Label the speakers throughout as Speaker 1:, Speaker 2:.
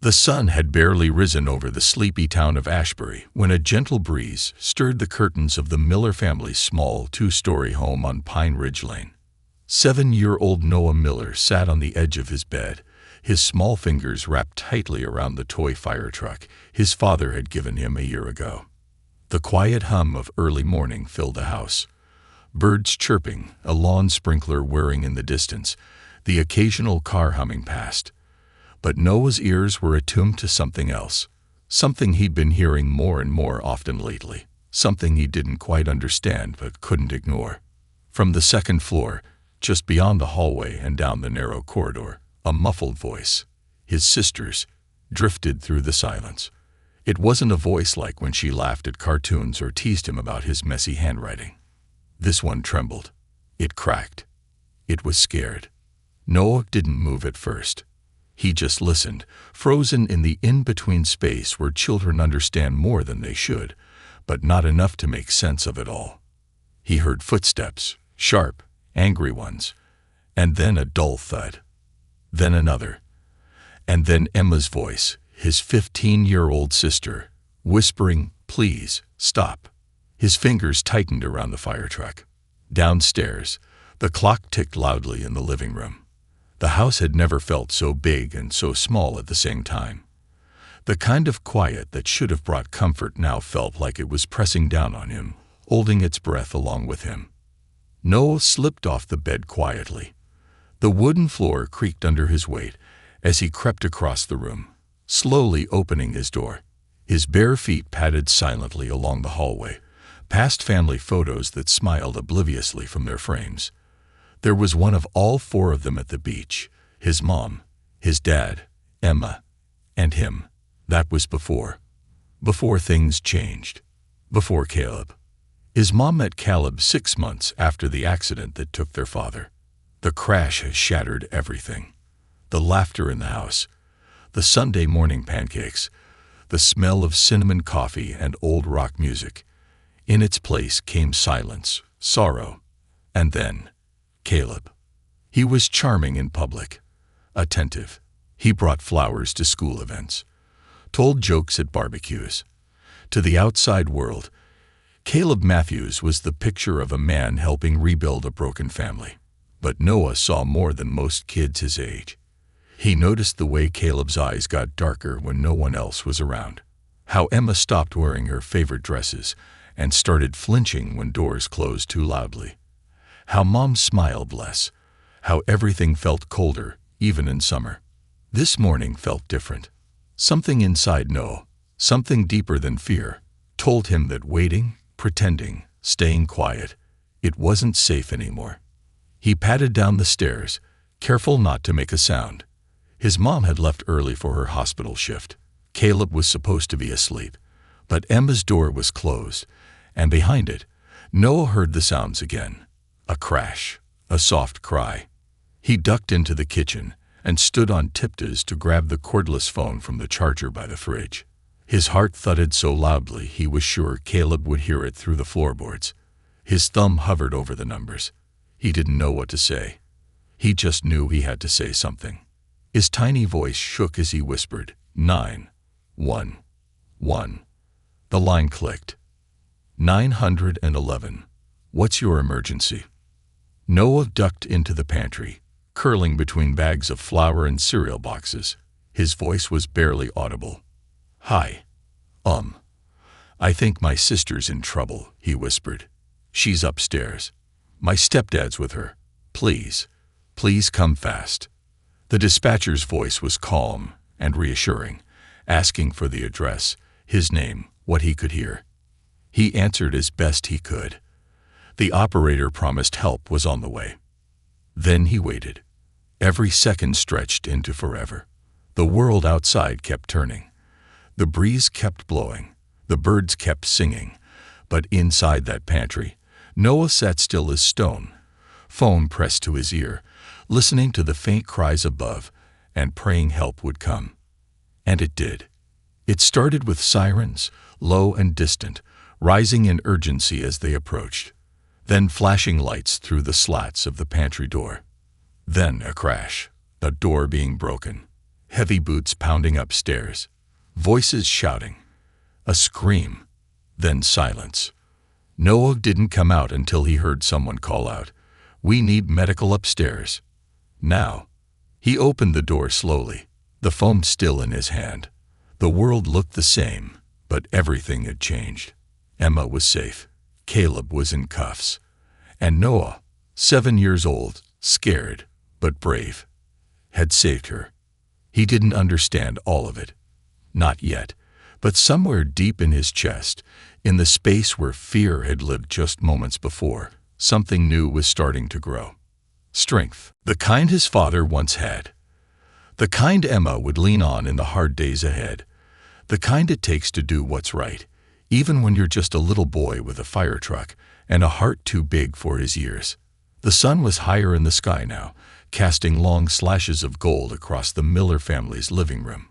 Speaker 1: The sun had barely risen over the sleepy town of Ashbury when a gentle breeze stirred the curtains of the Miller family's small two-story home on Pine Ridge Lane. 7-year-old Noah Miller sat on the edge of his bed, his small fingers wrapped tightly around the toy fire truck his father had given him a year ago. The quiet hum of early morning filled the house. Birds chirping, a lawn sprinkler whirring in the distance, the occasional car humming past. But Noah's ears were attuned to something else, something he'd been hearing more and more often lately, something he didn't quite understand but couldn't ignore. From the second floor, just beyond the hallway and down the narrow corridor, a muffled voice, his sister's, drifted through the silence. It wasn't a voice like when she laughed at cartoons or teased him about his messy handwriting. This one trembled. It cracked. It was scared. Noah didn't move at first. He just listened, frozen in the in-between space where children understand more than they should, but not enough to make sense of it all. He heard footsteps, sharp, angry ones, and then a dull thud. Then another. And then Emma's voice, his 15-year-old sister, whispering, "Please, stop." His fingers tightened around the fire truck. Downstairs, the clock ticked loudly in the living room. The house had never felt so big and so small at the same time. The kind of quiet that should have brought comfort now felt like it was pressing down on him, holding its breath along with him. Noah slipped off the bed quietly. The wooden floor creaked under his weight as he crept across the room, slowly opening his door. His bare feet padded silently along the hallway, past family photos that smiled obliviously from their frames. There was one of all four of them at the beach, his mom, his dad, Emma, and him. That was before things changed, before Caleb. His mom met Caleb 6 months after the accident that took their father. The crash has shattered everything. The laughter in the house, the Sunday morning pancakes, the smell of cinnamon coffee and old rock music. In its place came silence, sorrow, and then Caleb. He was charming in public, attentive. He brought flowers to school events, told jokes at barbecues. To the outside world, Caleb Matthews was the picture of a man helping rebuild a broken family. But Noah saw more than most kids his age. He noticed the way Caleb's eyes got darker when no one else was around, how Emma stopped wearing her favorite dresses and started flinching when doors closed too loudly, how Mom smiled less, how everything felt colder, even in summer. This morning felt different. Something inside Noah, something deeper than fear, told him that waiting, pretending, staying quiet, it wasn't safe anymore. He padded down the stairs, careful not to make a sound. His mom had left early for her hospital shift. Caleb was supposed to be asleep, but Emma's door was closed, and behind it, Noah heard the sounds again. A crash, a soft cry. He ducked into the kitchen and stood on tiptoes to grab the cordless phone from the charger by the fridge. His heart thudded so loudly he was sure Caleb would hear it through the floorboards. His thumb hovered over the numbers. He didn't know what to say. He just knew he had to say something. His tiny voice shook as he whispered, 911. The line clicked. 911. What's your emergency? Noah ducked into the pantry, curling between bags of flour and cereal boxes. His voice was barely audible. Hi. I think my sister's in trouble, he whispered. She's upstairs. My stepdad's with her. Please come fast. The dispatcher's voice was calm and reassuring, asking for the address, his name, what he could hear. He answered as best he could. The operator promised help was on the way. Then he waited. Every second stretched into forever. The world outside kept turning. The breeze kept blowing. The birds kept singing. But inside that pantry, Noah sat still as stone, phone pressed to his ear, listening to the faint cries above and praying help would come. And it did. It started with sirens, low and distant, rising in urgency as they approached. Then flashing lights through the slats of the pantry door. Then a crash, a door being broken. heavy boots pounding upstairs, voices shouting, a scream, then silence. Noah didn't come out until he heard someone call out, "We need medical upstairs." Now. He opened the door slowly, the phone still in his hand. The world looked the same, but everything had changed. Emma was safe. Caleb was in cuffs. And Noah, 7 years old, scared, but brave, had saved her. He didn't understand all of it. Not yet. But somewhere deep in his chest, in the space where fear had lived just moments before, something new was starting to grow. Strength. The kind his father once had. The kind Emma would lean on in the hard days ahead. The kind it takes to do what's right, even when you're just a little boy with a fire truck and a heart too big for his ears. The sun was higher in the sky now, casting long slashes of gold across the Miller family's living room.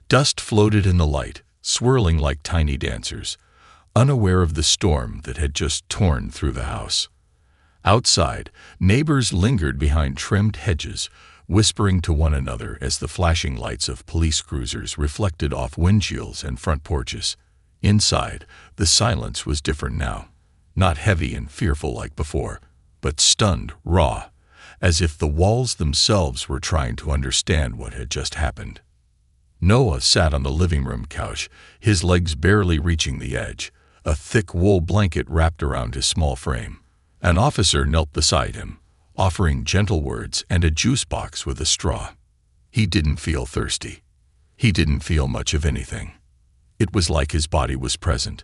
Speaker 1: Dust floated in the light, swirling like tiny dancers, unaware of the storm that had just torn through the house. Outside, neighbors lingered behind trimmed hedges, whispering to one another as the flashing lights of police cruisers reflected off windshields and front porches. Inside, the silence was different now, not heavy and fearful like before, but stunned, raw, as if the walls themselves were trying to understand what had just happened. Noah sat on the living room couch, his legs barely reaching the edge, a thick wool blanket wrapped around his small frame. An officer knelt beside him, offering gentle words and a juice box with a straw. He didn't feel thirsty. He didn't feel much of anything. It was like his body was present,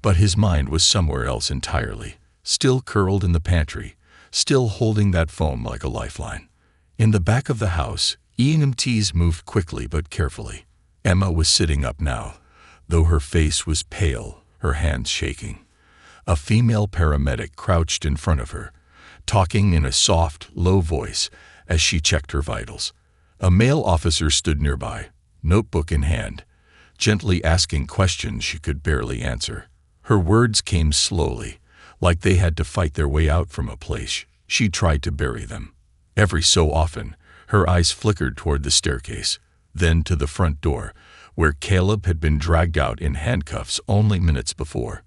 Speaker 1: but his mind was somewhere else entirely, still curled in the pantry, still holding that phone like a lifeline. In the back of the house, EMTs moved quickly but carefully. Emma was sitting up now, though her face was pale, her hands shaking. A female paramedic crouched in front of her, talking in a soft, low voice as she checked her vitals. A male officer stood nearby, notebook in hand, gently asking questions she could barely answer. Her words came slowly, like they had to fight their way out from a place she tried to bury them. Every so often, her eyes flickered toward the staircase, then to the front door, where Caleb had been dragged out in handcuffs only minutes before.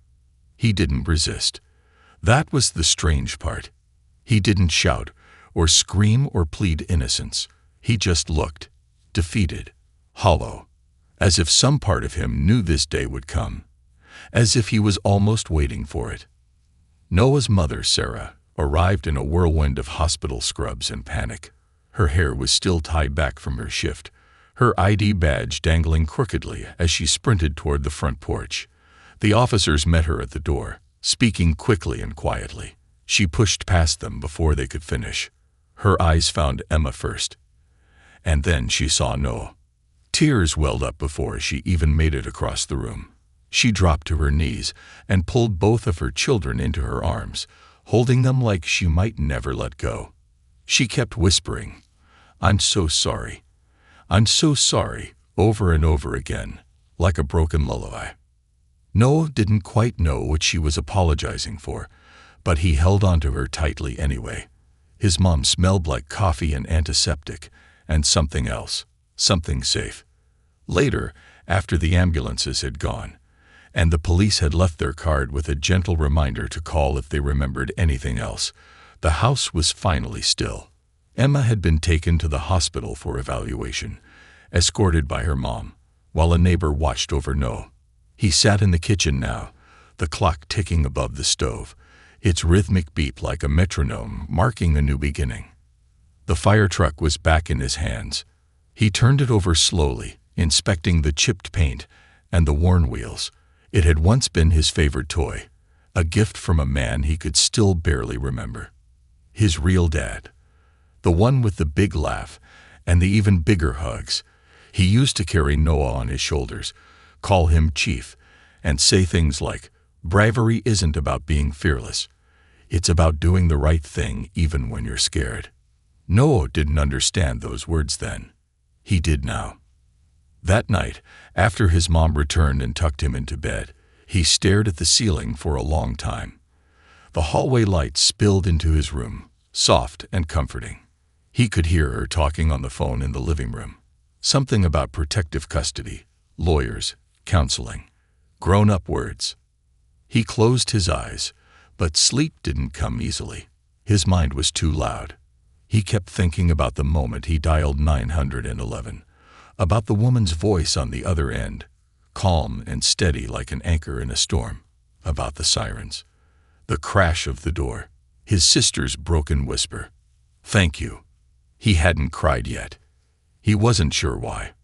Speaker 1: He didn't resist. That was the strange part. He didn't shout, or scream or plead innocence. He just looked, defeated, hollow, as if some part of him knew this day would come, as if he was almost waiting for it. Noah's mother, Sarah, arrived in a whirlwind of hospital scrubs and panic. Her hair was still tied back from her shift, her ID badge dangling crookedly as she sprinted toward the front porch. The officers met her at the door, speaking quickly and quietly. She pushed past them before they could finish. Her eyes found Emma first, and then she saw Noah. Tears welled up before she even made it across the room. She dropped to her knees and pulled both of her children into her arms, holding them like she might never let go. She kept whispering, "I'm so sorry. I'm so sorry," over and over again, like a broken lullaby. Noah didn't quite know what she was apologizing for, but he held onto her tightly anyway. His mom smelled like coffee and antiseptic, and something else, something safe. Later, after the ambulances had gone, and the police had left their card with a gentle reminder to call if they remembered anything else, the house was finally still. Emma had been taken to the hospital for evaluation, escorted by her mom, while a neighbor watched over Noah. He sat in the kitchen now, the clock ticking above the stove, its rhythmic beat like a metronome marking a new beginning. The fire truck was back in his hands. He turned it over slowly, inspecting the chipped paint and the worn wheels. It had once been his favorite toy, a gift from a man he could still barely remember. His real dad. The one with the big laugh and the even bigger hugs. He used to carry Noah on his shoulders, call him Chief, and say things like, "Bravery isn't about being fearless. It's about doing the right thing even when you're scared." Noah didn't understand those words then. He did now. That night, after his mom returned and tucked him into bed, he stared at the ceiling for a long time. The hallway light spilled into his room, soft and comforting. He could hear her talking on the phone in the living room. Something about protective custody, lawyers, counseling, grown-up words. He closed his eyes, but sleep didn't come easily. His mind was too loud. He kept thinking about the moment he dialed 911, about the woman's voice on the other end, calm and steady like an anchor in a storm, about the sirens, the crash of the door, his sister's broken whisper. "Thank you." He hadn't cried yet. He wasn't sure why.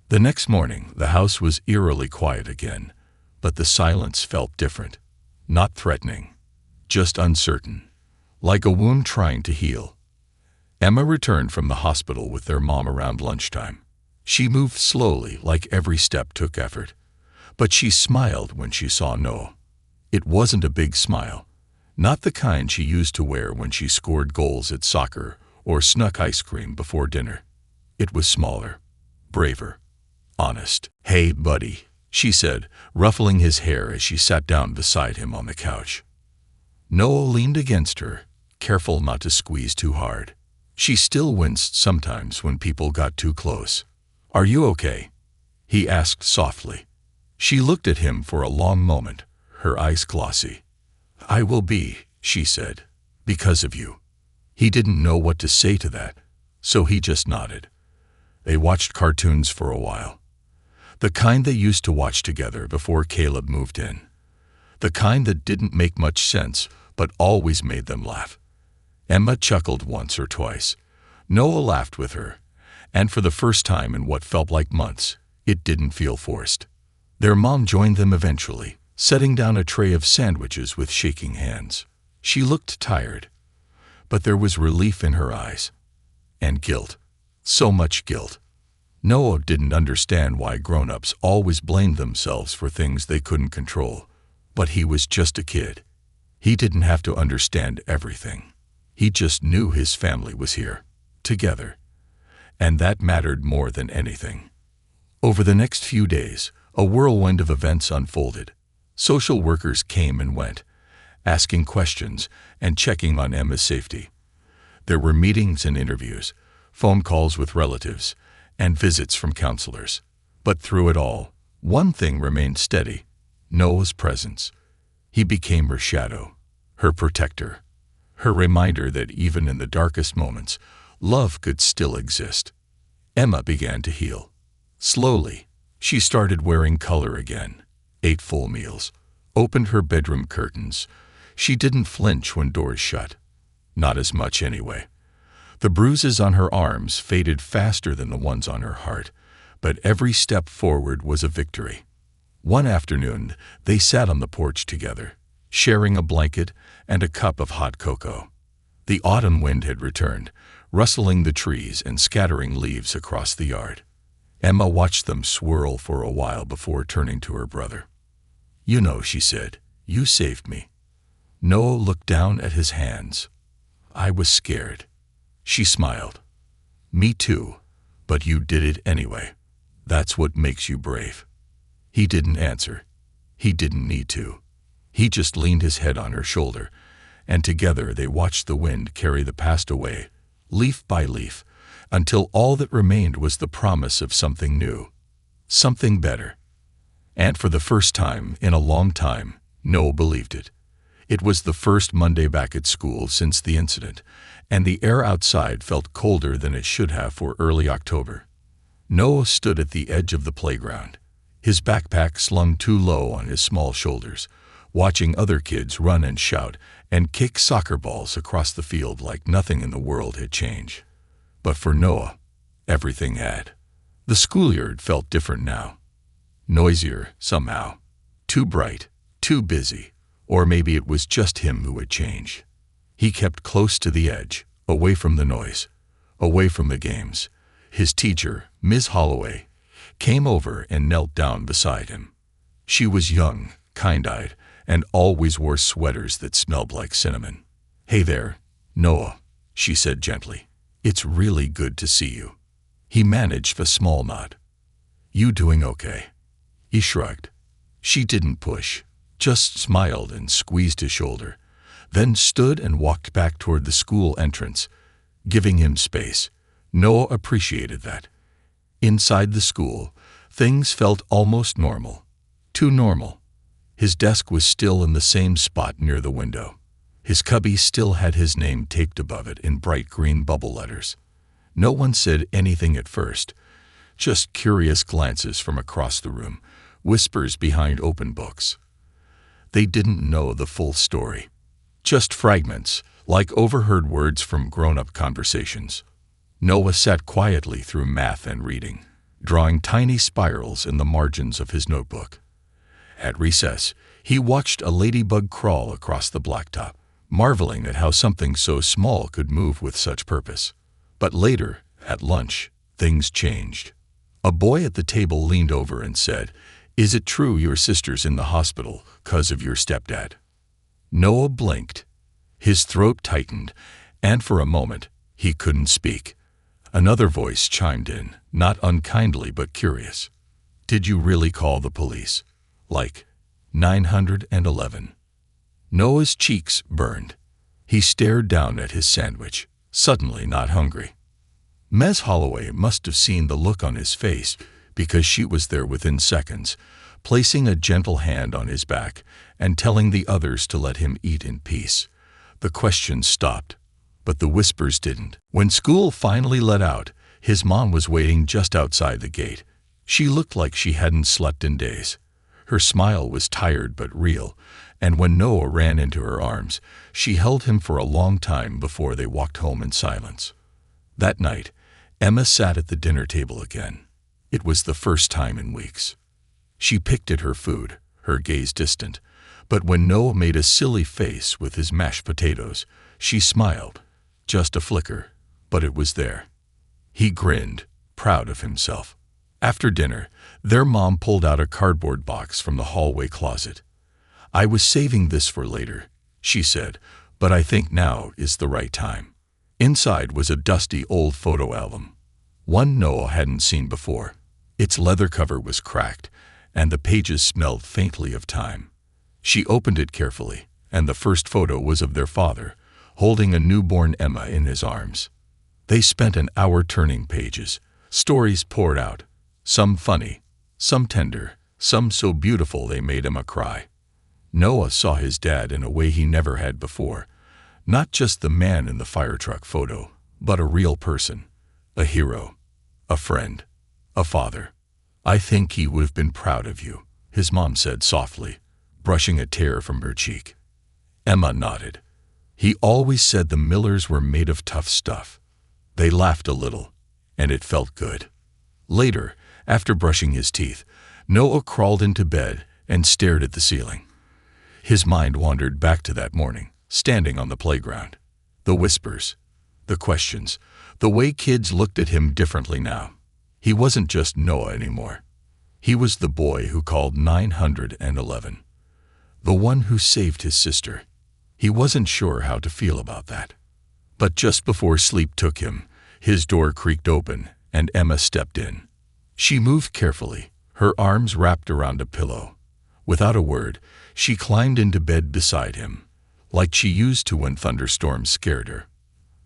Speaker 1: The next morning, the house was eerily quiet again, but the silence felt different. Not threatening, just uncertain, like a wound trying to heal. Emma returned from the hospital with their mom around lunchtime. She moved slowly, like every step took effort. But she smiled when she saw Noah. It wasn't a big smile, not the kind she used to wear when she scored goals at soccer or snuck ice cream before dinner. It was smaller, braver, honest. "Hey, buddy," she said, ruffling his hair as she sat down beside him on the couch. Noah leaned against her, careful not to squeeze too hard. She still winced sometimes when people got too close. "Are you okay?" he asked softly. She looked at him for a long moment, her eyes glossy. "I will be," she said, "because of you." He didn't know what to say to that, so he just nodded. They watched cartoons for a while. The kind they used to watch together before Caleb moved in. The kind that didn't make much sense, but always made them laugh. Emma chuckled once or twice. Noah laughed with her, and for the first time in what felt like months, it didn't feel forced. Their mom joined them eventually, setting down a tray of sandwiches with shaking hands. She looked tired, but there was relief in her eyes. And guilt. So much guilt. Noah didn't understand why grown-ups always blamed themselves for things they couldn't control, but he was just a kid. He didn't have to understand everything. He just knew his family was here, together, and that mattered more than anything. Over the next few days, a whirlwind of events unfolded. Social workers came and went, asking questions and checking on Emma's safety. There were meetings and interviews, phone calls with relatives, and visits from counselors. But through it all, one thing remained steady: Noah's presence. He became her shadow, her protector, her reminder that even in the darkest moments, love could still exist. Emma began to heal. Slowly, she started wearing color again, ate full meals, opened her bedroom curtains. She didn't flinch when doors shut. Not as much anyway. The bruises on her arms faded faster than the ones on her heart, but every step forward was a victory. One afternoon, they sat on the porch together, sharing a blanket and a cup of hot cocoa. The autumn wind had returned, rustling the trees and scattering leaves across the yard. Emma watched them swirl for a while before turning to her brother. "You know," she said, "you saved me." Noah looked down at his hands. "I was scared." She smiled. "Me too, but you did it anyway. That's what makes you brave." He didn't answer. He didn't need to. He just leaned his head on her shoulder, and together they watched the wind carry the past away, leaf by leaf, until all that remained was the promise of something new, something better. And for the first time in a long time, Noah believed it. It was the first Monday back at school since the incident, and the air outside felt colder than it should have for early October. Noah stood at the edge of the playground, his backpack slung too low on his small shoulders, watching other kids run and shout and kick soccer balls across the field like nothing in the world had changed. But for Noah, everything had. The schoolyard felt different now. Noisier, somehow. Too bright, too busy. Or maybe it was just him who had changed. He kept close to the edge, away from the noise, away from the games. His teacher, Ms. Holloway, came over and knelt down beside him. She was young, kind-eyed, and always wore sweaters that smelled like cinnamon. "Hey there, Noah," she said gently. "It's really good to see you." He managed a small nod. "You doing okay?" He shrugged. She didn't push, just smiled and squeezed his shoulder, then stood and walked back toward the school entrance, giving him space. Noah appreciated that. Inside the school, things felt almost normal. Too normal. His desk was still in the same spot near the window. His cubby still had his name taped above it in bright green bubble letters. No one said anything at first, just curious glances from across the room, whispers behind open books. They didn't know the full story. Just fragments, like overheard words from grown-up conversations. Noah sat quietly through math and reading, drawing tiny spirals in the margins of his notebook. At recess, he watched a ladybug crawl across the blacktop, marveling at how something so small could move with such purpose. But later, at lunch, things changed. A boy at the table leaned over and said, "Is it true your sister's in the hospital 'cause of your stepdad?" Noah blinked. His throat tightened, and for a moment, he couldn't speak. Another voice chimed in, not unkindly but curious. "Did you really call the police? Like 911? Noah's cheeks burned. He stared down at his sandwich, suddenly not hungry. Ms. Holloway must have seen the look on his face because she was there within seconds, placing a gentle hand on his back and telling the others to let him eat in peace. The questions stopped, but the whispers didn't. When school finally let out, his mom was waiting just outside the gate. She looked like she hadn't slept in days. Her smile was tired but real, and when Noah ran into her arms, she held him for a long time before they walked home in silence. That night, Emma sat at the dinner table again. It was the first time in weeks. She picked at her food, her gaze distant, but when Noah made a silly face with his mashed potatoes, she smiled. Just a flicker, but it was there. He grinned, proud of himself. After dinner, their mom pulled out a cardboard box from the hallway closet. "I was saving this for later," she said, "but I think now is the right time." Inside was a dusty old photo album, one Noah hadn't seen before. Its leather cover was cracked, and the pages smelled faintly of time. She opened it carefully, and the first photo was of their father, holding a newborn Emma in his arms. They spent an hour turning pages. Stories poured out, some funny, some tender, some so beautiful they made Emma cry. Noah saw his dad in a way he never had before, not just the man in the fire truck photo, but a real person, a hero, a friend, a father. "I think he would have been proud of you," his mom said softly, brushing a tear from her cheek. Emma nodded. "He always said the Millers were made of tough stuff." They laughed a little, and it felt good. Later, after brushing his teeth, Noah crawled into bed and stared at the ceiling. His mind wandered back to that morning, standing on the playground. The whispers, the questions, the way kids looked at him differently now. He wasn't just Noah anymore. He was the boy who called 911. The one who saved his sister. He wasn't sure how to feel about that. But just before sleep took him, his door creaked open and Emma stepped in. She moved carefully, her arms wrapped around a pillow. Without a word, she climbed into bed beside him, like she used to when thunderstorms scared her.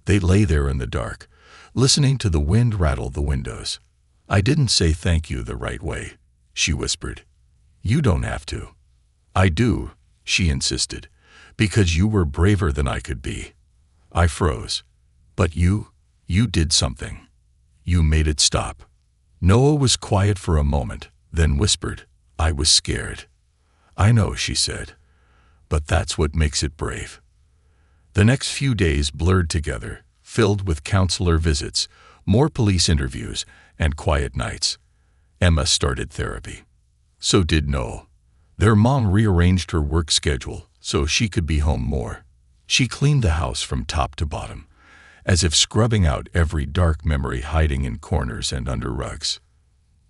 Speaker 1: They lay there in the dark, listening to the wind rattle the windows. "I didn't say thank you the right way," she whispered. "You don't have to." "I do," she insisted, "because you were braver than I could be." I froze. "But you did something. You made it stop." Noah was quiet for a moment, then whispered, "I was scared." "I know," she said, "but that's what makes it brave." The next few days blurred together, filled with counselor visits, more police interviews, and quiet nights. Emma started therapy. So did Noah. Their mom rearranged her work schedule so she could be home more. She cleaned the house from top to bottom, as if scrubbing out every dark memory hiding in corners and under rugs.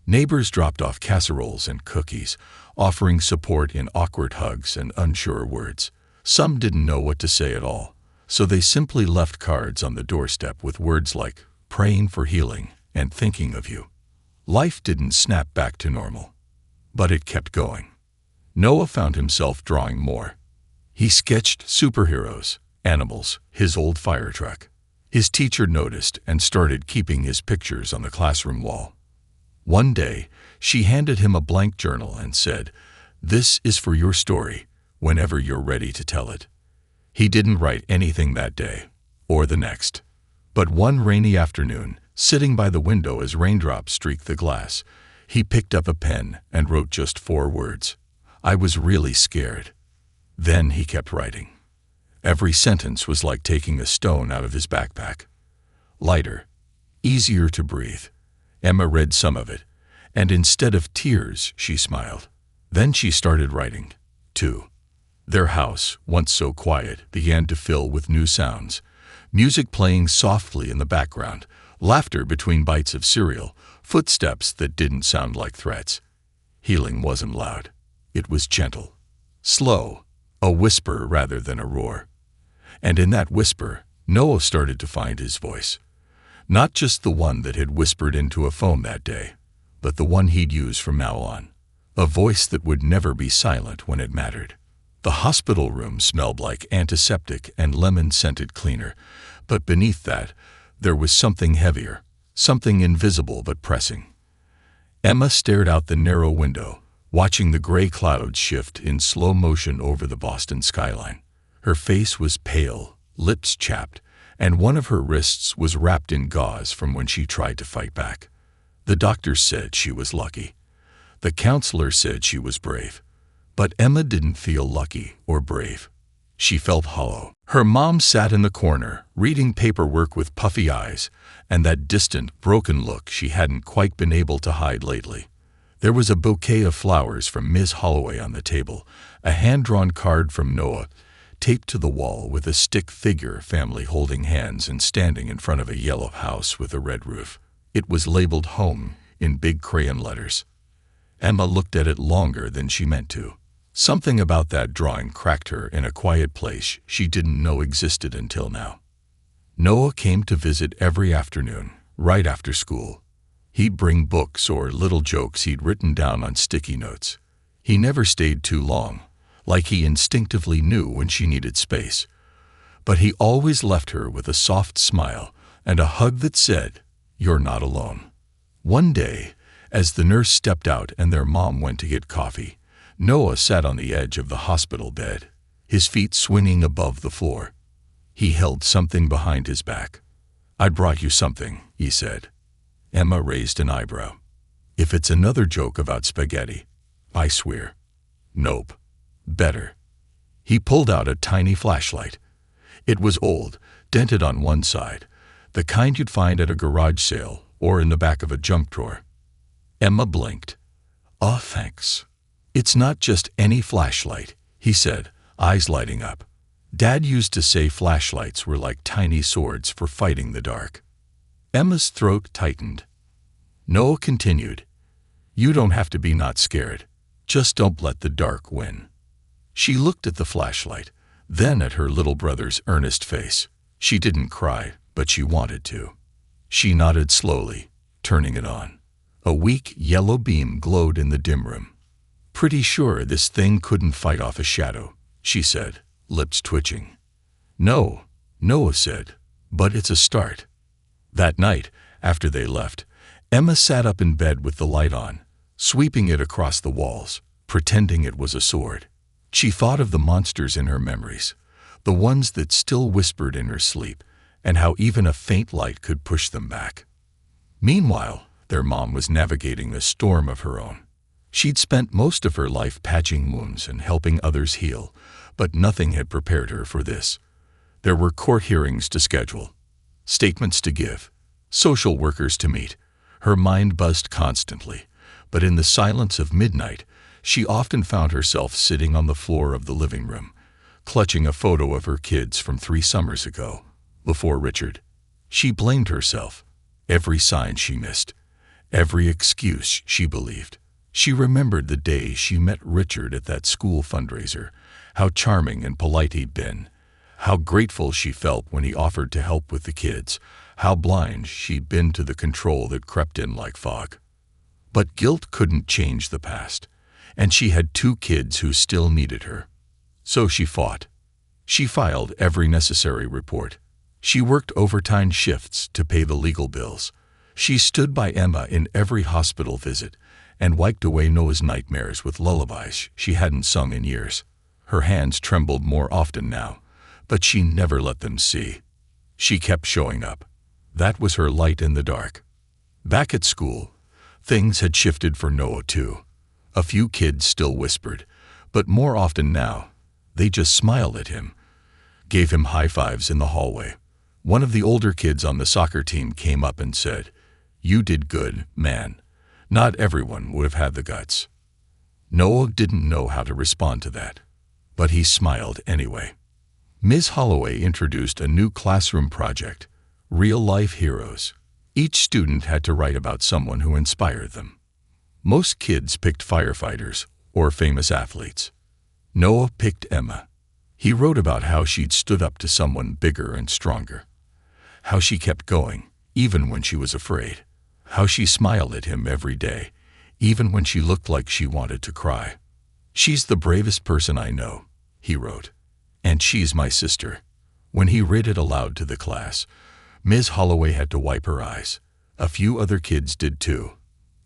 Speaker 1: Neighbors dropped off casseroles and cookies, offering support in awkward hugs and unsure words. Some didn't know what to say at all, so they simply left cards on the doorstep with words like, "Praying for healing," and "Thinking of you." Life didn't snap back to normal, but it kept going. Noah found himself drawing more. He sketched superheroes, animals, his old fire truck. His teacher noticed and started keeping his pictures on the classroom wall. One day, she handed him a blank journal and said, "This is for your story, whenever you're ready to tell it." He didn't write anything that day, or the next. But one rainy afternoon, sitting by the window as raindrops streaked the glass, he picked up a pen and wrote just 4 words. "I was really scared." Then he kept writing. Every sentence was like taking a stone out of his backpack. Lighter, easier to breathe. Emma read some of it, and instead of tears, she smiled. Then she started writing, too. Their house, once so quiet, began to fill with new sounds. Music playing softly in the background, laughter between bites of cereal, footsteps that didn't sound like threats. Healing wasn't loud. It was gentle, slow, a whisper rather than a roar. And in that whisper, Noah started to find his voice. Not just the one that had whispered into a phone that day, but the one he'd use from now on. A voice that would never be silent when it mattered. The hospital room smelled like antiseptic and lemon-scented cleaner, but beneath that, there was something heavier, something invisible but pressing. Emma stared out the narrow window, watching the gray clouds shift in slow motion over the Boston skyline. Her face was pale, lips chapped, and one of her wrists was wrapped in gauze from when she tried to fight back. The doctors said she was lucky. The counselor said she was brave. But Emma didn't feel lucky or brave. She felt hollow. Her mom sat in the corner, reading paperwork with puffy eyes, and that distant, broken look she hadn't quite been able to hide lately. There was a bouquet of flowers from Miss Holloway on the table, a hand-drawn card from Noah, taped to the wall with a stick figure family holding hands and standing in front of a yellow house with a red roof. It was labeled Home in big crayon letters. Emma looked at it longer than she meant to. Something about that drawing cracked her in a quiet place she didn't know existed until now. Noah came to visit every afternoon, right after school. He'd bring books or little jokes he'd written down on sticky notes. He never stayed too long, like he instinctively knew when she needed space. But he always left her with a soft smile and a hug that said, "You're not alone." One day, as the nurse stepped out and their mom went to get coffee, Noah sat on the edge of the hospital bed, his feet swinging above the floor. He held something behind his back. "I brought you something," he said. Emma raised an eyebrow. "If it's another joke about spaghetti, I swear." "Nope. Better." He pulled out a tiny flashlight. It was old, dented on one side, the kind you'd find at a garage sale or in the back of a junk drawer. Emma blinked. "Oh, thanks." "It's not just any flashlight," he said, eyes lighting up. Dad used to say flashlights were like tiny swords for fighting the dark. Emma's throat tightened. Noah continued, "You don't have to be not scared. Just don't let the dark win." She looked at the flashlight, then at her little brother's earnest face. She didn't cry, but she wanted to. She nodded slowly, turning it on. A weak yellow beam glowed in the dim room. "Pretty sure this thing couldn't fight off a shadow," she said, lips twitching. "No," Noah said, "but it's a start." That night, after they left, Emma sat up in bed with the light on, sweeping it across the walls, pretending it was a sword. She thought of the monsters in her memories, the ones that still whispered in her sleep, and how even a faint light could push them back. Meanwhile, their mom was navigating a storm of her own. She'd spent most of her life patching wounds and helping others heal, but nothing had prepared her for this. There were court hearings to schedule, statements to give, social workers to meet. Her mind buzzed constantly, but in the silence of midnight, she often found herself sitting on the floor of the living room, clutching a photo of her kids from 3 summers ago, before Richard. She blamed herself, every sign she missed, every excuse she believed. She remembered the day she met Richard at that school fundraiser, how charming and polite he'd been, how grateful she felt when he offered to help with the kids, how blind she'd been to the control that crept in like fog. But guilt couldn't change the past, and she had 2 kids who still needed her. So she fought. She filed every necessary report. She worked overtime shifts to pay the legal bills. She stood by Emma in every hospital visit and wiped away Noah's nightmares with lullabies she hadn't sung in years. Her hands trembled more often now, but she never let them see. She kept showing up. That was her light in the dark. Back at school, things had shifted for Noah too. A few kids still whispered, but more often now, they just smiled at him, gave him high fives in the hallway. One of the older kids on the soccer team came up and said, "You did good, man." Not everyone would have had the guts. Noah didn't know how to respond to that, but he smiled anyway. Ms. Holloway introduced a new classroom project, Real-Life Heroes. Each student had to write about someone who inspired them. Most kids picked firefighters or famous athletes. Noah picked Emma. He wrote about how she'd stood up to someone bigger and stronger, how she kept going, even when she was afraid, how she smiled at him every day, even when she looked like she wanted to cry. "She's the bravest person I know," he wrote, "and she's my sister." When he read it aloud to the class, Ms. Holloway had to wipe her eyes. A few other kids did too.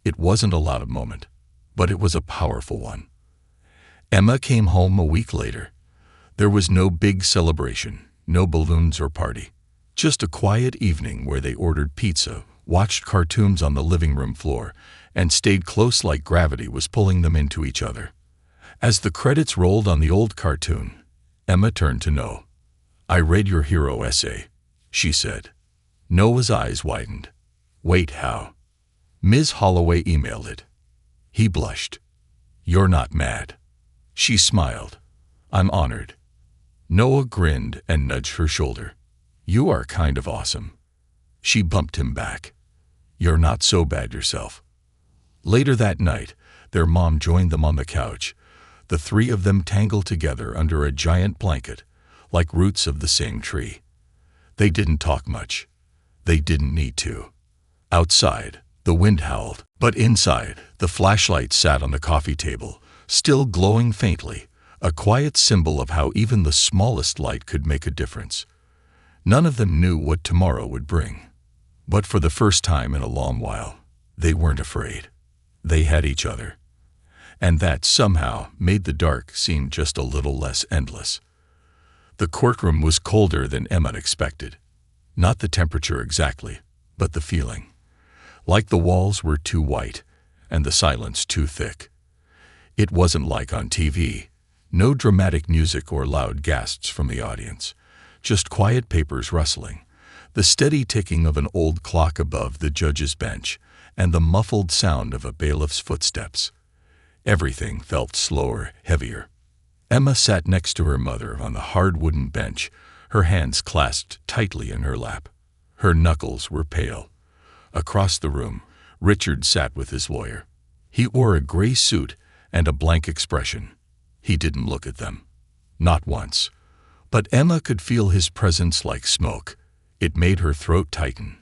Speaker 1: It wasn't a loud moment, but it was a powerful one. Emma came home a week later. There was no big celebration, no balloons or party. Just a quiet evening where they ordered pizza, watched cartoons on the living room floor, and stayed close like gravity was pulling them into each other. As the credits rolled on the old cartoon, Emma turned to Noah. "I read your hero essay," she said. Noah's eyes widened. "Wait, how?" Ms. Holloway emailed it. He blushed. "You're not mad." She smiled. "I'm honored." Noah grinned and nudged her shoulder. "You are kind of awesome." She bumped him back. "You're not so bad yourself." Later that night, their mom joined them on the couch. The three of them tangled together under a giant blanket, like roots of the same tree. They didn't talk much. They didn't need to. Outside, the wind howled, but inside, the flashlight sat on the coffee table, still glowing faintly, a quiet symbol of how even the smallest light could make a difference. None of them knew what tomorrow would bring. But for the first time in a long while, they weren't afraid. They had each other. And that somehow made the dark seem just a little less endless. The courtroom was colder than Emma expected. Not the temperature exactly, but the feeling. Like the walls were too white and the silence too thick. It wasn't like on TV. No dramatic music or loud gasps from the audience. Just quiet papers rustling, the steady ticking of an old clock above the judge's bench, and the muffled sound of a bailiff's footsteps. Everything felt slower, heavier. Emma sat next to her mother on the hard wooden bench, her hands clasped tightly in her lap. Her knuckles were pale. Across the room, Richard sat with his lawyer. He wore a gray suit and a blank expression. He didn't look at them. Not once. But Emma could feel his presence like smoke. It made her throat tighten.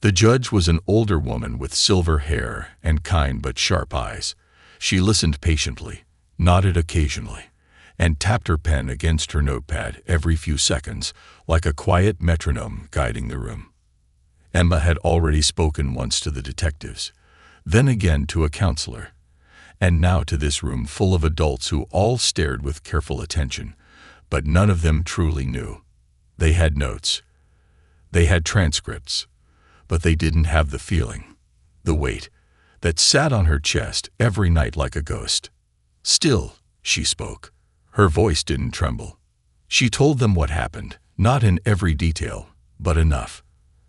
Speaker 1: The judge was an older woman with silver hair and kind but sharp eyes. She listened patiently, nodded occasionally, and tapped her pen against her notepad every few seconds, like a quiet metronome guiding the room. Emma had already spoken once to the detectives, then again to a counselor, and now to this room full of adults who all stared with careful attention, but none of them truly knew. They had notes. They had transcripts, but they didn't have the feeling, the weight, that sat on her chest every night like a ghost. Still, she spoke. Her voice didn't tremble. She told them what happened, not in every detail, but enough.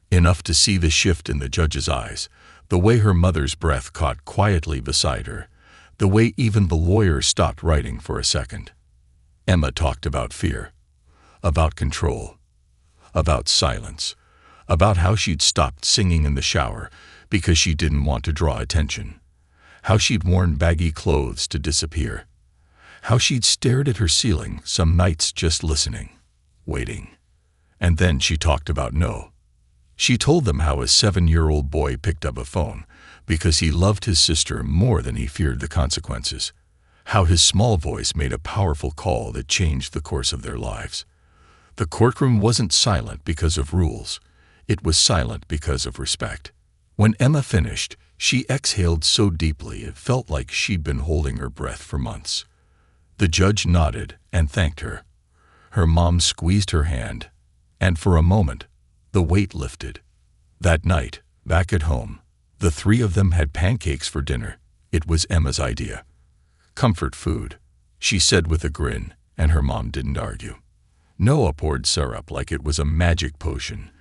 Speaker 1: Enough to see the shift in the judge's eyes, the way her mother's breath caught quietly beside her, the way even the lawyer stopped writing for a second. Emma talked about fear, about control, about silence, about how she'd stopped singing in the shower because she didn't want to draw attention, how she'd worn baggy clothes to disappear, how she'd stared at her ceiling some nights just listening, waiting. And then she talked about Noah. She told them how a 7-year-old boy picked up a phone because he loved his sister more than he feared the consequences, how his small voice made a powerful call that changed the course of their lives. The courtroom wasn't silent because of rules. It was silent because of respect. When Emma finished, she exhaled so deeply it felt like she'd been holding her breath for months. The judge nodded and thanked her. Her mom squeezed her hand, and for a moment, the weight lifted. That night, back at home, the three of them had pancakes for dinner. It was Emma's idea. Comfort food, she said with a grin, and her mom didn't argue. Noah poured syrup like it was a magic potion,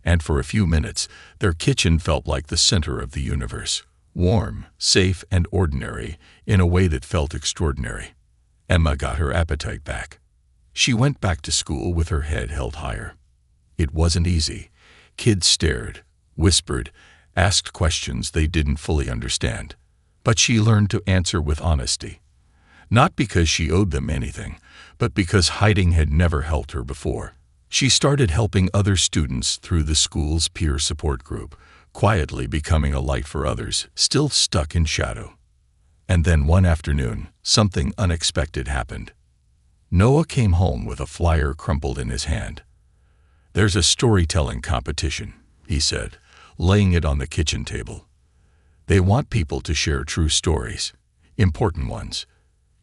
Speaker 1: and for a few minutes, their kitchen felt like the center of the universe, warm, safe, and ordinary in a way that felt extraordinary. Emma got her appetite back. She went back to school with her head held higher. It wasn't easy. Kids stared, whispered, asked questions they didn't fully understand. But she learned to answer with honesty. Not because she owed them anything, but because hiding had never helped her before. She started helping other students through the school's peer support group, quietly becoming a light for others, still stuck in shadow. And then one afternoon, something unexpected happened. Noah came home with a flyer crumpled in his hand. "There's a storytelling competition," he said, laying it on the kitchen table. "They want people to share true stories, important ones.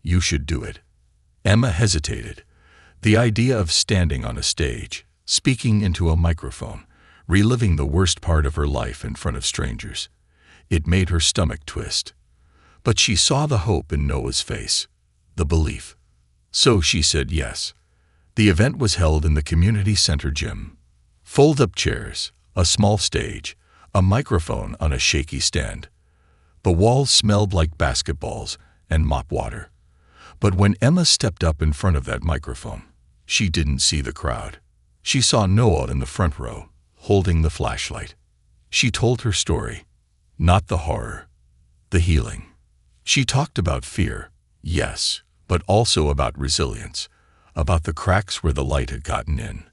Speaker 1: You should do it." Emma hesitated. The idea of standing on a stage, speaking into a microphone, reliving the worst part of her life in front of strangers. It made her stomach twist. But she saw the hope in Noah's face, the belief. So she said yes. The event was held in the community center gym. Fold-up chairs, a small stage, a microphone on a shaky stand. The walls smelled like basketballs and mop water. But when Emma stepped up in front of that microphone, she didn't see the crowd. She saw Noah in the front row, holding the flashlight. She told her story, not the horror, the healing. She talked about fear, yes, but also about resilience, about the cracks where the light had gotten in,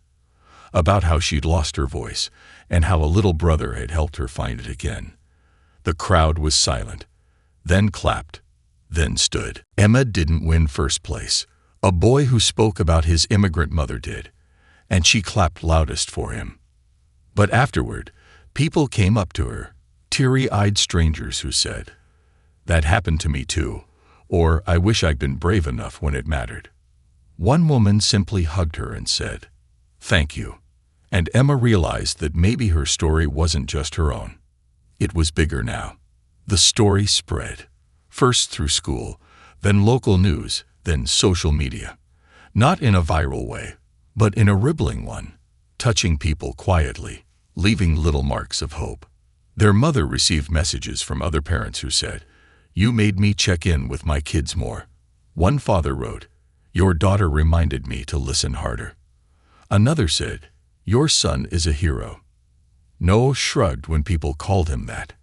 Speaker 1: about how she'd lost her voice and how a little brother had helped her find it again. The crowd was silent, then clapped, then stood. Emma didn't win first place. A boy who spoke about his immigrant mother did, and she clapped loudest for him. But afterward, people came up to her, teary-eyed strangers who said, "That happened to me too," or "I wish I'd been brave enough when it mattered." One woman simply hugged her and said, "Thank you." And Emma realized that maybe her story wasn't just her own. It was bigger now. The story spread, first through school, then local news, then social media. Not in a viral way, but in a rippling one, touching people quietly, leaving little marks of hope. Their mother received messages from other parents who said, "You made me check in with my kids more." One father wrote, "Your daughter reminded me to listen harder." Another said, "Your son is a hero." Noah shrugged when people called him that.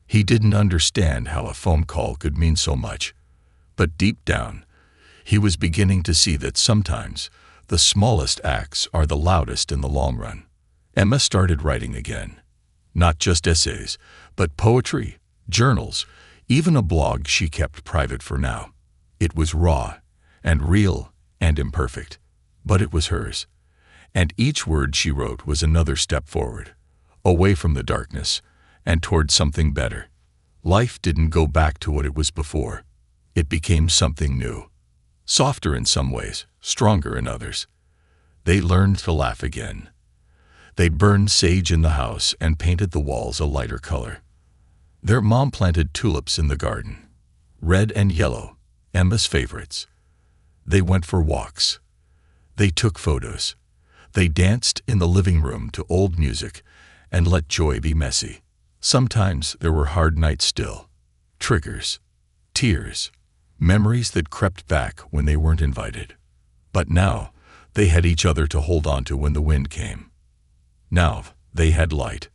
Speaker 1: He didn't understand how a phone call could mean so much. But deep down, he was beginning to see that sometimes the smallest acts are the loudest in the long run. Emma started writing again. Not just essays, but poetry, journals, even a blog she kept private for now. It was raw and real and imperfect, but it was hers. And each word she wrote was another step forward, away from the darkness and toward something better. Life didn't go back to what it was before. It became something new. Softer in some ways, stronger in others. They learned to laugh again. They burned sage in the house and painted the walls a lighter color. Their mom planted tulips in the garden, red and yellow, Emma's favorites. They went for walks. They took photos. They danced in the living room to old music and let joy be messy. Sometimes there were hard nights still, triggers, tears, memories that crept back when they weren't invited. But now, they had each other to hold on to when the wind came. Now, they had light.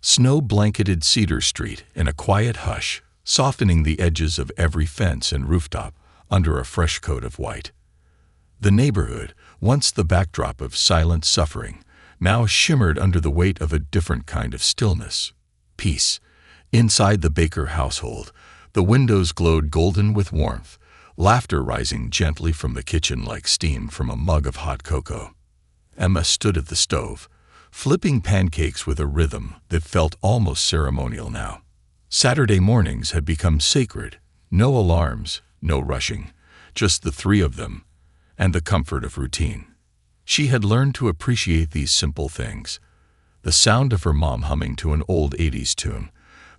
Speaker 1: Snow-blanketed Cedar Street in a quiet hush, softening the edges of every fence and rooftop under a fresh coat of white. The neighborhood, once the backdrop of silent suffering, now shimmered under the weight of a different kind of stillness. Peace. Inside the Baker household, the windows glowed golden with warmth, laughter rising gently from the kitchen like steam from a mug of hot cocoa. Emma stood at the stove, flipping pancakes with a rhythm that felt almost ceremonial now. Saturday mornings had become sacred. No alarms, no rushing, just the three of them, and the comfort of routine. She had learned to appreciate these simple things. The sound of her mom humming to an old 80s tune,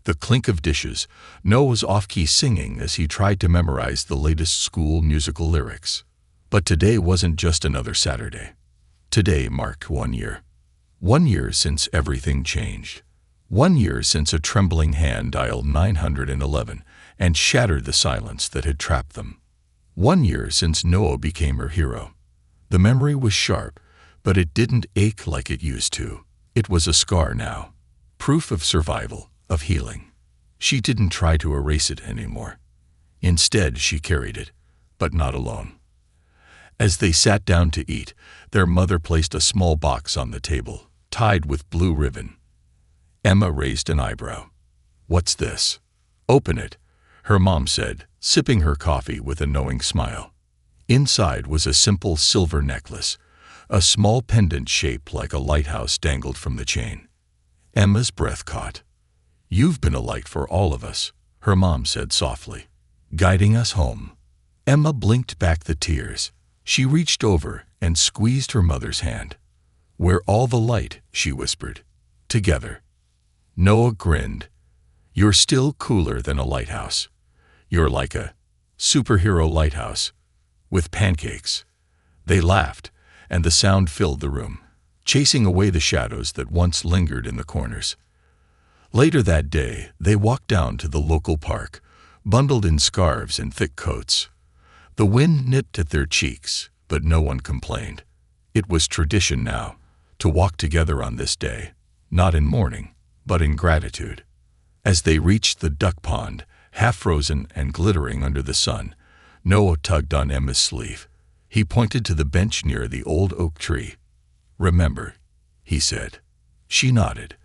Speaker 1: the clink of dishes, Noah's off-key singing as he tried to memorize the latest school musical lyrics. But today wasn't just another Saturday. Today marked 1 year. 1 year since everything changed. 1 year since a trembling hand dialed 911 and shattered the silence that had trapped them. 1 year since Noah became her hero. The memory was sharp, but it didn't ache like it used to. It was a scar now. Proof of survival, of healing. She didn't try to erase it anymore. Instead, she carried it, but not alone. As they sat down to eat, their mother placed a small box on the table, tied with blue ribbon. Emma raised an eyebrow. "What's this?" "Open it," her mom said, sipping her coffee with a knowing smile. Inside was a simple silver necklace. A small pendant shaped like a lighthouse dangled from the chain. Emma's breath caught. "You've been a light for all of us," her mom said softly, "guiding us home." Emma blinked back the tears. She reached over and squeezed her mother's hand. "We're all the light," she whispered. "Together." Noah grinned. "You're still cooler than a lighthouse. You're like a superhero lighthouse, with pancakes." They laughed, and the sound filled the room, chasing away the shadows that once lingered in the corners. Later that day, they walked down to the local park, bundled in scarves and thick coats. The wind nipped at their cheeks, but no one complained. It was tradition now, to walk together on this day, not in mourning, but in gratitude. As they reached the duck pond, half frozen and glittering under the sun, Noah tugged on Emma's sleeve. He pointed to the bench near the old oak tree. "Remember," he said. She nodded.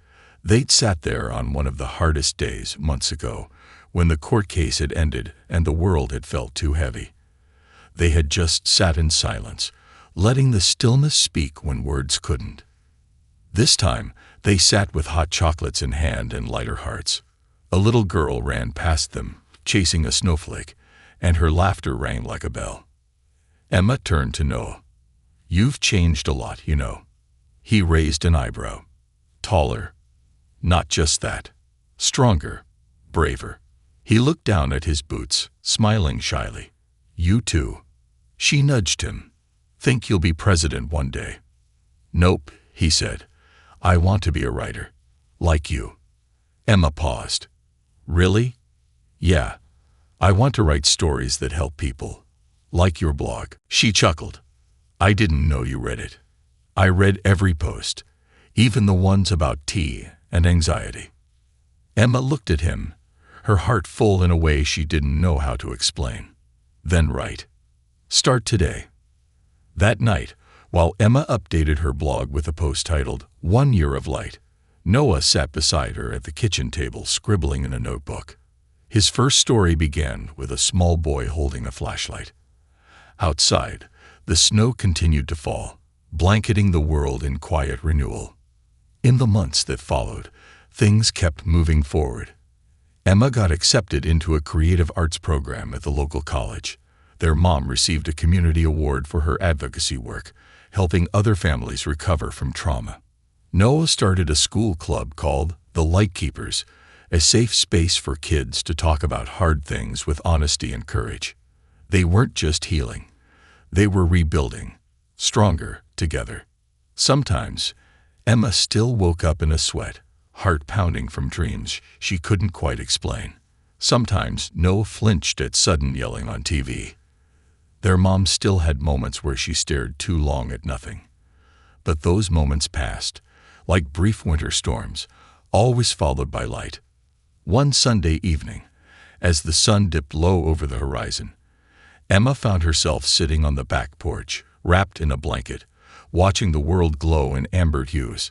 Speaker 1: They'd sat there on one of the hardest days months ago, when the court case had ended and the world had felt too heavy. They had just sat in silence, letting the stillness speak when words couldn't. This time, they sat with hot chocolates in hand and lighter hearts. A little girl ran past them, chasing a snowflake, and her laughter rang like a bell. Emma turned to Noah. "You've changed a lot, you know." He raised an eyebrow. "Taller." "Not just that. Stronger. Braver." He looked down at his boots, smiling shyly. "You too." She nudged him. "Think you'll be president one day?" "Nope," he said. "I want to be a writer. Like you." Emma paused. "Really?" "Yeah. I want to write stories that help people. Like your blog." She chuckled. "I didn't know you read it." "I read every post, even the ones about tea and anxiety." Emma looked at him, her heart full in a way she didn't know how to explain. "Then write. Start today." That night, while Emma updated her blog with a post titled 1 Year of Light, Noah sat beside her at the kitchen table scribbling in a notebook. His first story began with a small boy holding a flashlight. Outside, the snow continued to fall, blanketing the world in quiet renewal. In the months that followed, things kept moving forward. Emma got accepted into a creative arts program at the local college. Their mom received a community award for her advocacy work, helping other families recover from trauma. Noah started a school club called the Lightkeepers, a safe space for kids to talk about hard things with honesty and courage. They weren't just healing. They were rebuilding, stronger together. Sometimes, Emma still woke up in a sweat, heart pounding from dreams she couldn't quite explain. Sometimes Noah flinched at sudden yelling on TV. Their mom still had moments where she stared too long at nothing. But those moments passed, like brief winter storms, always followed by light. One Sunday evening, as the sun dipped low over the horizon, Emma found herself sitting on the back porch, wrapped in a blanket, watching the world glow in amber hues.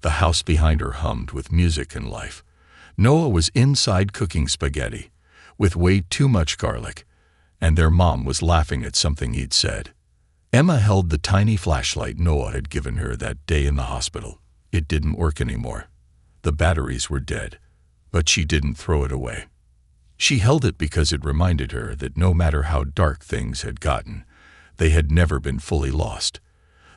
Speaker 1: The house behind her hummed with music and life. Noah was inside cooking spaghetti, with way too much garlic, and their mom was laughing at something he'd said. Emma held the tiny flashlight Noah had given her that day in the hospital. It didn't work anymore. The batteries were dead, but she didn't throw it away. She held it because it reminded her that no matter how dark things had gotten, they had never been fully lost.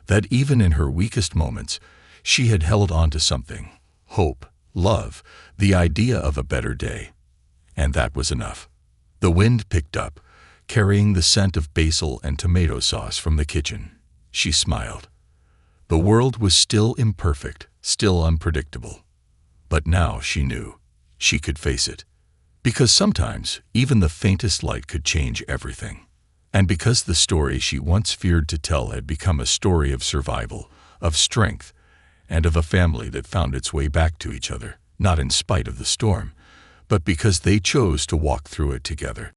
Speaker 1: That even in her weakest moments, she had held on to something: hope, love, the idea of a better day. And that was enough. The wind picked up, carrying the scent of basil and tomato sauce from the kitchen. She smiled. The world was still imperfect, still unpredictable. But now she knew she could face it. Because sometimes even the faintest light could change everything. And because the story she once feared to tell had become a story of survival, of strength, and of a family that found its way back to each other, not in spite of the storm, but because they chose to walk through it together.